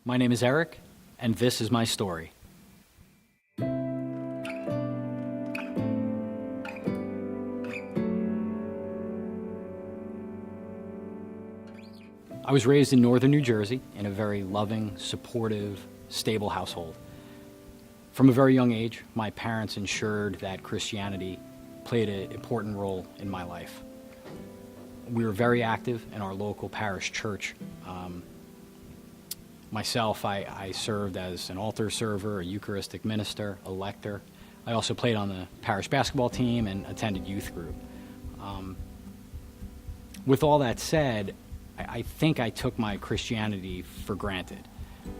My name is Eric, and this is my story. I was raised in northern New Jersey in a very loving, supportive, stable household. From a very young age, my parents ensured that Christianity played an important role in my life. We were very active in our local parish church. Myself, I served as an altar server, a Eucharistic minister, a lector. I also played on the parish basketball team and attended youth group. With all that said, I think I took my Christianity for granted.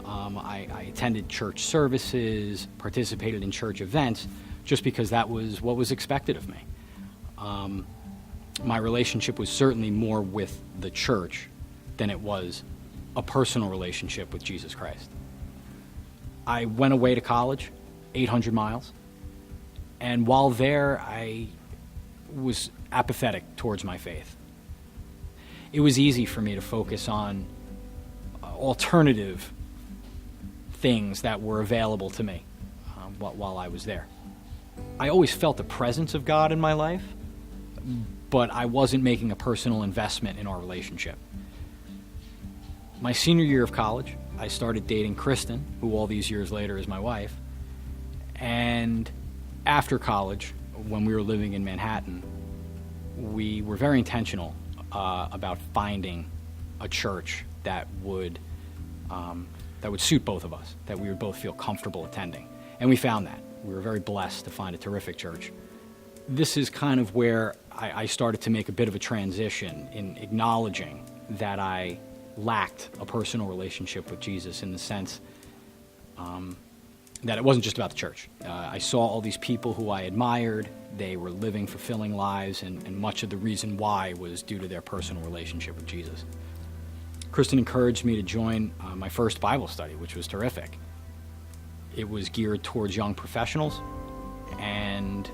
I attended church services, participated in church events, just because that was what was expected of me. My relationship was certainly more with the church than it was a personal relationship with Jesus Christ. I went away to college, 800 miles, and while there, I was apathetic towards my faith. It was easy for me to focus on alternative things that were available to me while I was there. I always felt the presence of God in my life, but I wasn't making a personal investment in our relationship. My senior year of college, I started dating Kristen, who all these years later is my wife. And after college, when we were living in Manhattan, we were very intentional about finding a church that would suit both of us, that we would both feel comfortable attending. And we found that. We were very blessed to find a terrific church. This is kind of where I started to make a bit of a transition in acknowledging that I lacked a personal relationship with Jesus, in the sense that it wasn't just about the church. I saw all these people who I admired. They were living fulfilling lives, and much of the reason why was due to their personal relationship with Jesus. Kristen encouraged me to join my first Bible study, which was terrific. It was geared towards young professionals, and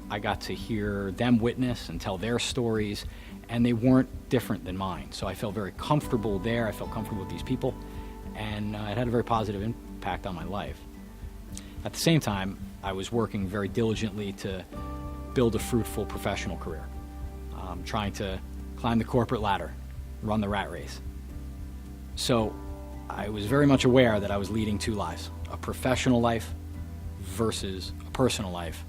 I got to hear them witness and tell their stories, and they weren't different than mine. So I felt very comfortable there. I felt comfortable with these people, and it had a very positive impact on my life. At the same time, I was working very diligently to build a fruitful professional career, trying to climb the corporate ladder, run the rat race. So I was very much aware that I was leading two lives, a professional life versus a personal life.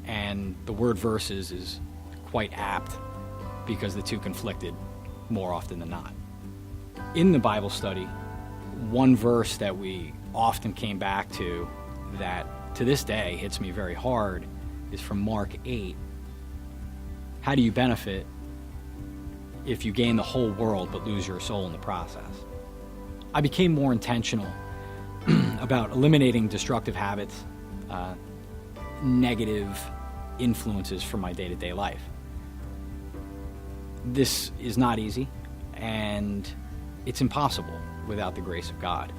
And the word versus is quite apt because the two conflicted more often than not. In the Bible study, one verse that we often came back to that to this day hits me very hard is from Mark 8. How do you benefit if you gain the whole world but lose your soul in the process? I became more intentional about eliminating destructive habits, negative influences from my day-to-day life. This is not easy, and it's impossible without the grace of God.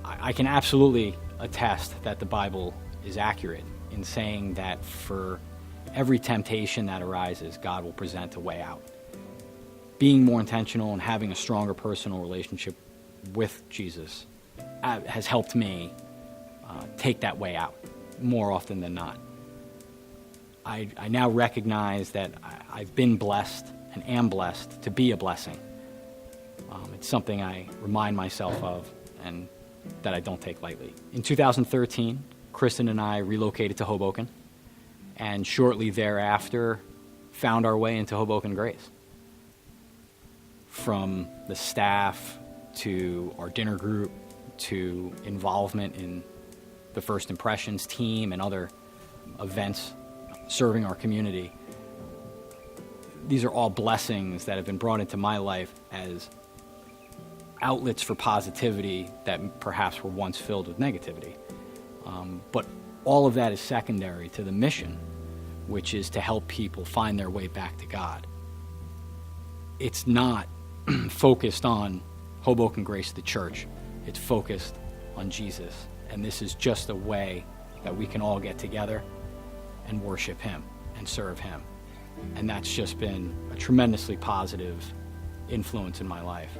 I can absolutely attest that the Bible is accurate in saying that for every temptation that arises, God will present a way out. Being more intentional and having a stronger personal relationship with Jesus has helped me take that way out more often than not. I now recognize that I've been blessed and am blessed to be a blessing. It's something I remind myself of and that I don't take lightly. In 2013, Kristen and I relocated to Hoboken, and shortly thereafter found our way into Hoboken Grace. From the staff to our dinner group to involvement in the First Impressions team and other events serving our community, these are all blessings that have been brought into my life as outlets for positivity that perhaps were once filled with negativity. But all of that is secondary to the mission, which is to help people find their way back to God. It's not focused on Hoboken Grace, the church. It's focused on Jesus. And this is just a way that we can all get together and worship Him and serve Him. And that's just been a tremendously positive influence in my life.